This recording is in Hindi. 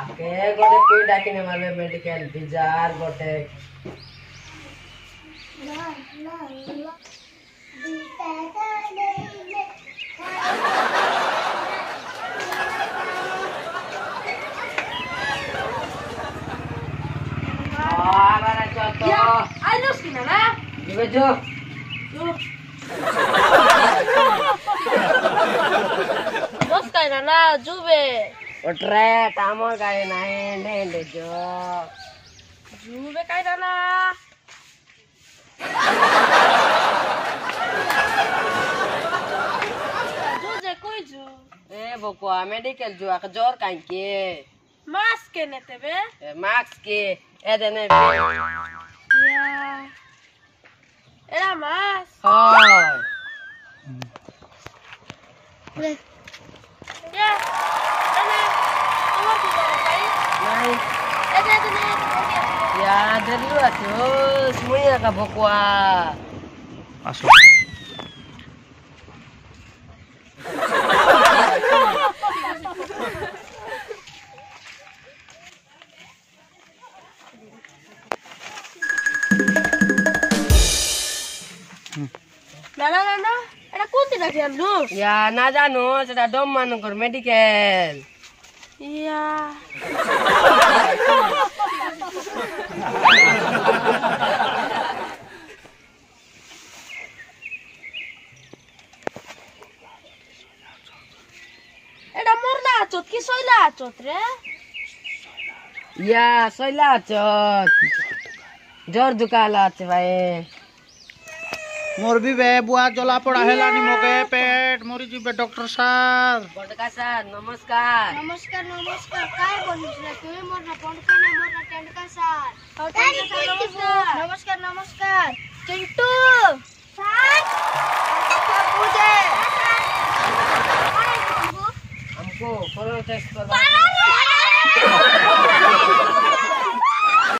आके गोटे कोई डाकिने मारबे मेडिकल बिजार गोटे आबारा चतो आइलोस किन ना दिबे जो बस काइन ना जुबे ओट्रे टामो गाय नाय ने जो जुबे काइन ना जुजे कोई जु ए बकुआ मेडिकल जो आक जोर काइन के मास्क के नेते बे मास्क के ए देने या एरा मास्क हां ले या एने अमर को भाई नहीं एने एने या जल्दी आछो सुइया का बकुआ आसो नाना नाना एटा कोन दिन आछि आलु या ना जानो सेटा डम मानकर मेडिकल या एटा मोरला चोत की सोइला चोत रे या सोइला चोत जोर दुकाला छ भाई मोर भी बे बुआ जला पड़ा हेलानी मोके पेट मोरी जीबे डॉक्टर सर बड़का सर नमस्कार नमस्कार नमस्कार काय बोलिसले तुम्ही मोर ना पणका ने मोर ना टेंडका सर नमस्कार नमस्कार चिंटू सर पूजे हमको कोरोना टेस्ट करवा